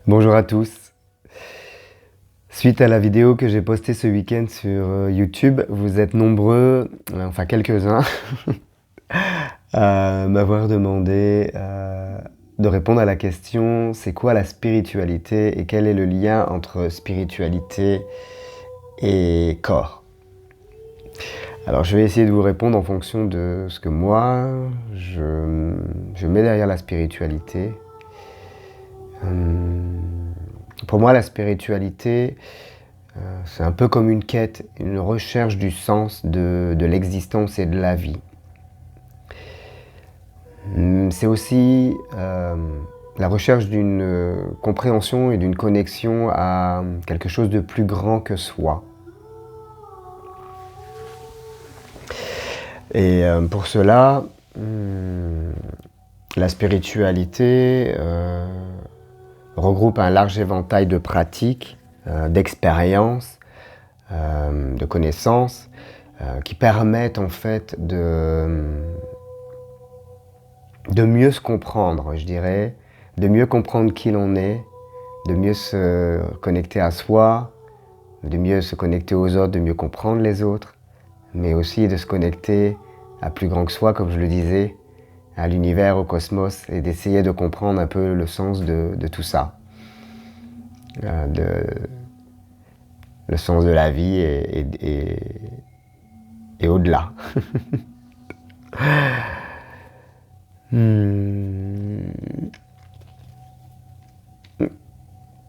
Bonjour à tous. Suite à la vidéo que j'ai postée ce week-end sur YouTube, vous êtes nombreux, enfin quelques-uns, à m'avoir demandé de répondre à la question: c'est quoi la spiritualité et quel est le lien entre spiritualité et corps? Alors je vais essayer de vous répondre en fonction de ce que moi je mets derrière la spiritualité. Pour moi, la spiritualité, c'est un peu comme une quête, une recherche du sens de l'existence et de la vie. C'est aussi la recherche d'une compréhension et d'une connexion à quelque chose de plus grand que soi. Et pour cela, la spiritualité regroupe un large éventail de pratiques, d'expériences, de connaissances qui permettent en fait de mieux se comprendre, je dirais, de mieux comprendre qui l'on est, de mieux se connecter à soi, de mieux se connecter aux autres, de mieux comprendre les autres, mais aussi de se connecter à plus grand que soi, comme je le disais, à l'univers, au cosmos, et d'essayer de comprendre un peu le sens de tout ça. Le sens de la vie et au-delà.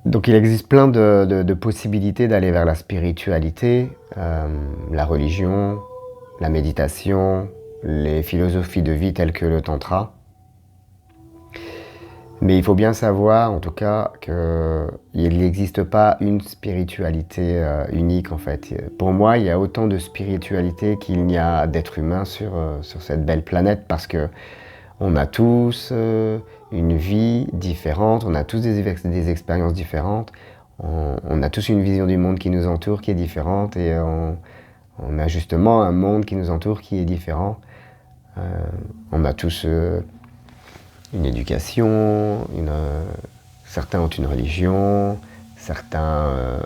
Donc il existe plein de possibilités d'aller vers la spiritualité, la religion, la méditation, les philosophies de vie telles que le tantra. Mais il faut bien savoir, en tout cas, qu'il n'existe pas une spiritualité unique, en fait. Pour moi, il y a autant de spiritualité qu'il n'y a d'êtres humains sur cette belle planète, parce que on a tous une vie différente, on a tous des expériences différentes, on a tous une vision du monde qui nous entoure qui est différente, et on a justement un monde qui nous entoure qui est différent. On a tous une éducation, certains ont une religion, certains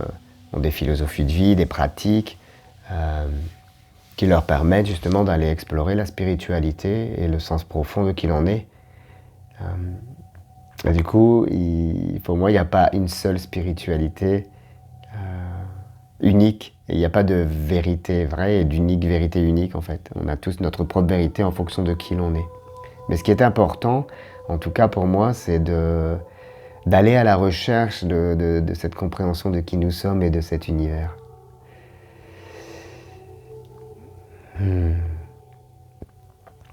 ont des philosophies de vie, des pratiques qui leur permettent justement d'aller explorer la spiritualité et le sens profond de qui l'on est. Et du coup, pour moi, il n'y a pas une seule spiritualité unique. Et il n'y a pas de vérité vraie et d'unique vérité unique, en fait. On a tous notre propre vérité en fonction de qui l'on est. Mais ce qui est important, en tout cas pour moi, c'est d'aller à la recherche de cette compréhension de qui nous sommes et de cet univers.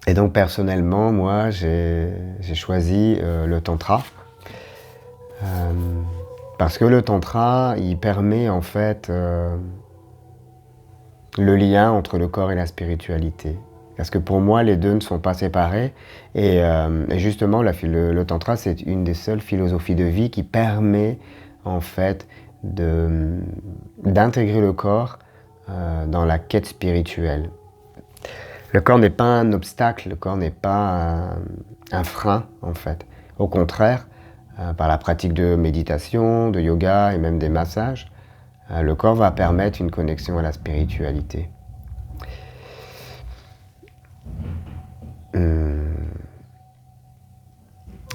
Et donc personnellement, moi, j'ai choisi le tantra. Parce que le tantra, il permet en fait le lien entre le corps et la spiritualité. Parce que pour moi, les deux ne sont pas séparés. Et justement, le tantra, c'est une des seules philosophies de vie qui permet en fait d'intégrer le corps dans la quête spirituelle. Le corps n'est pas un obstacle, le corps n'est pas un frein en fait. Au contraire, par la pratique de méditation, de yoga et même des massages, le corps va permettre une connexion à la spiritualité.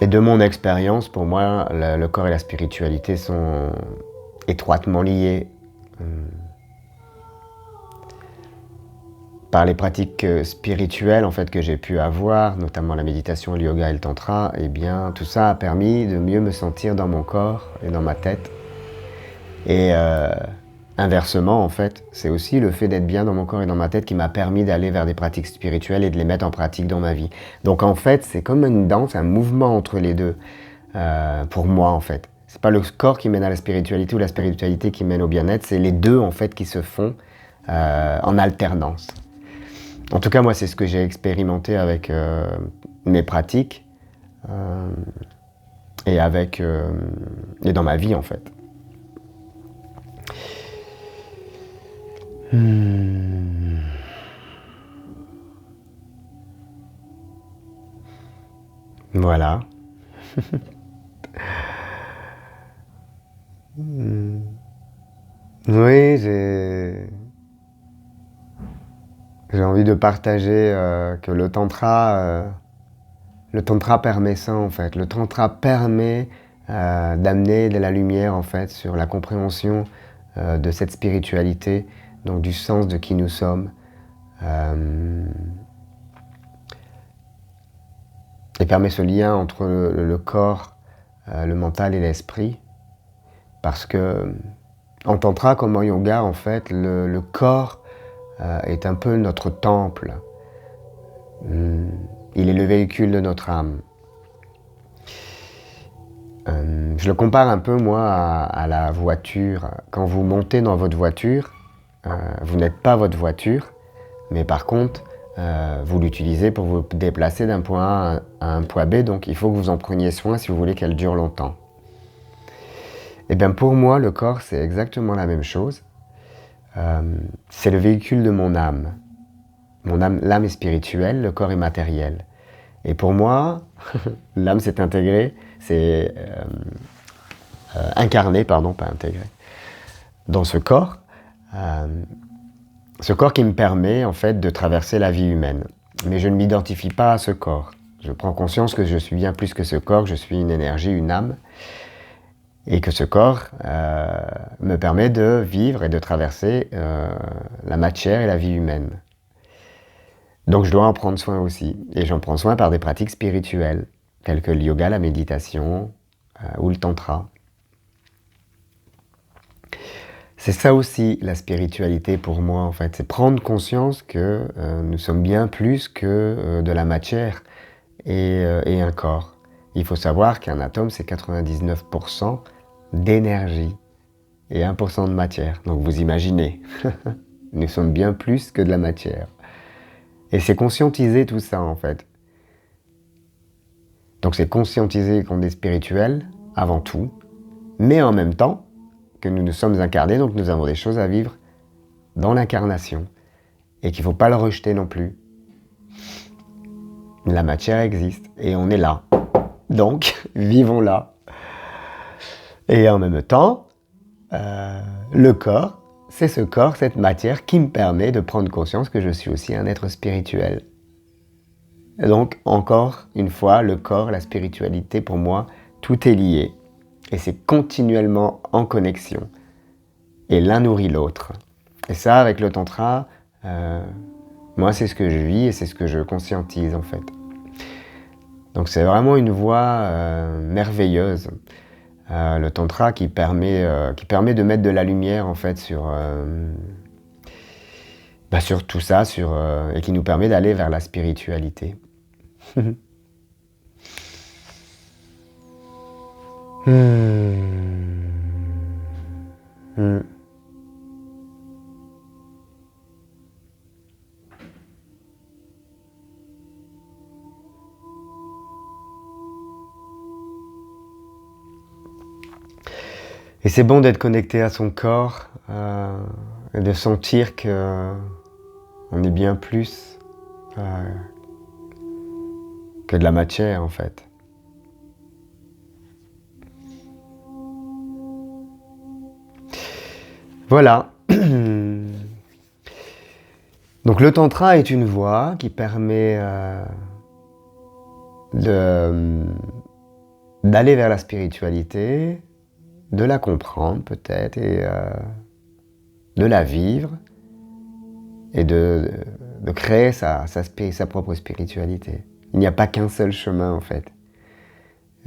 Et de mon expérience, pour moi, le corps et la spiritualité sont étroitement liés. Par les pratiques spirituelles en fait, que j'ai pu avoir, notamment la méditation, le yoga et le tantra, eh bien, tout ça a permis de mieux me sentir dans mon corps et dans ma tête. Et inversement, en fait, c'est aussi le fait d'être bien dans mon corps et dans ma tête qui m'a permis d'aller vers des pratiques spirituelles et de les mettre en pratique dans ma vie. Donc en fait, c'est comme une danse, un mouvement entre les deux, pour moi en fait. C'est pas le corps qui mène à la spiritualité ou la spiritualité qui mène au bien-être, c'est les deux en fait qui se font en alternance. En tout cas, moi, c'est ce que j'ai expérimenté avec mes pratiques et dans ma vie, en fait. Voilà. Hmm. Oui, j'ai envie de partager que le tantra permet ça en fait. Le tantra permet d'amener de la lumière en fait sur la compréhension de cette spiritualité, donc du sens de qui nous sommes. Euh, et permet ce lien entre le corps, le mental et l'esprit. Parce que en tantra comme en yoga, en fait, le corps est un peu notre temple. Il est le véhicule de notre âme. Je le compare un peu, moi, à la voiture. Quand vous montez dans votre voiture, vous n'êtes pas votre voiture, mais par contre, vous l'utilisez pour vous déplacer d'un point A à un point B, donc il faut que vous en preniez soin si vous voulez qu'elle dure longtemps. Et bien pour moi, le corps, c'est exactement la même chose. C'est le véhicule de mon âme. Mon âme, l'âme est spirituelle, le corps est matériel. Et pour moi, l'âme s'est intégrée, c'est incarné, pardon, pas intégré, dans ce corps qui me permet en fait de traverser la vie humaine. Mais je ne m'identifie pas à ce corps. Je prends conscience que je suis bien plus que ce corps, que je suis une énergie, une âme, et que ce corps me permet de vivre et de traverser la matière et la vie humaine. Donc je dois en prendre soin aussi. Et j'en prends soin par des pratiques spirituelles, telles que le yoga, la méditation ou le tantra. C'est ça aussi la spiritualité pour moi en fait, c'est prendre conscience que nous sommes bien plus que de la matière et un corps. Il faut savoir qu'un atome c'est 99% d'énergie et 1% de matière. Donc vous imaginez, nous sommes bien plus que de la matière. Et c'est conscientiser tout ça en fait. Donc c'est conscientiser qu'on est spirituel avant tout, mais en même temps que nous nous sommes incarnés, donc nous avons des choses à vivre dans l'incarnation et qu'il ne faut pas le rejeter non plus. La matière existe et on est là. Donc, vivons-la. Et en même temps, le corps, c'est ce corps, cette matière qui me permet de prendre conscience que je suis aussi un être spirituel. Et donc, encore une fois, le corps, la spiritualité, pour moi, tout est lié. Et c'est continuellement en connexion. Et l'un nourrit l'autre. Et ça, avec le tantra, moi, c'est ce que je vis et c'est ce que je conscientise, en fait. Donc, c'est vraiment une voie merveilleuse, le tantra, qui permet de mettre de la lumière, en fait, sur tout ça, et qui nous permet d'aller vers la spiritualité. Et c'est bon d'être connecté à son corps et de sentir que on est bien plus que de la matière en fait. Voilà. Donc le tantra est une voie qui permet d'aller vers la spiritualité, de la comprendre peut-être et de la vivre et de créer sa propre spiritualité. Il n'y a pas qu'un seul chemin en fait.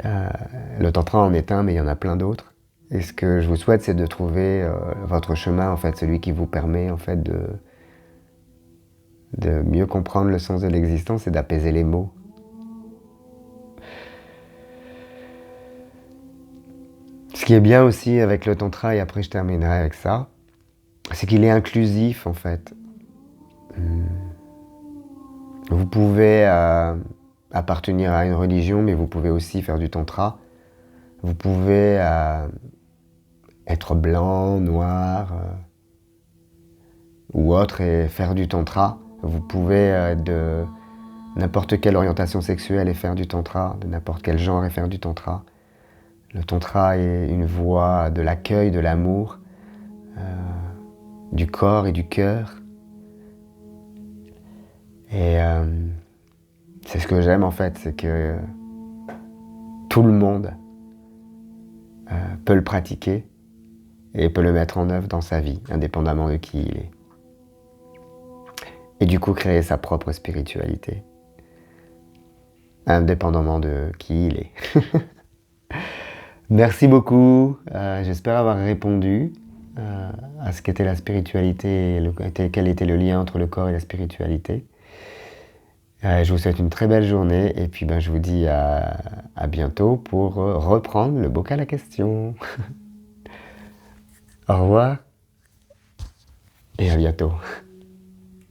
Le tantra en est un, mais il y en a plein d'autres. Et ce que je vous souhaite, c'est de trouver votre chemin, en fait, celui qui vous permet en fait de mieux comprendre le sens de l'existence et d'apaiser les mots. Ce qui est bien aussi avec le tantra, et après je terminerai avec ça, c'est qu'il est inclusif en fait. Vous pouvez appartenir à une religion, mais vous pouvez aussi faire du tantra. Vous pouvez être blanc, noir ou autre et faire du tantra. Vous pouvez être de n'importe quelle orientation sexuelle et faire du tantra, de n'importe quel genre et faire du tantra. Le tantra est une voie de l'accueil, de l'amour, du corps et du cœur. Et c'est ce que j'aime en fait, c'est que tout le monde peut le pratiquer et peut le mettre en œuvre dans sa vie, indépendamment de qui il est. Et du coup créer sa propre spiritualité, indépendamment de qui il est. Merci beaucoup, j'espère avoir répondu à ce qu'était la spiritualité et quel était le lien entre le corps et la spiritualité. Je vous souhaite une très belle journée et puis je vous dis à bientôt pour reprendre le bocal à questions. Au revoir et à bientôt.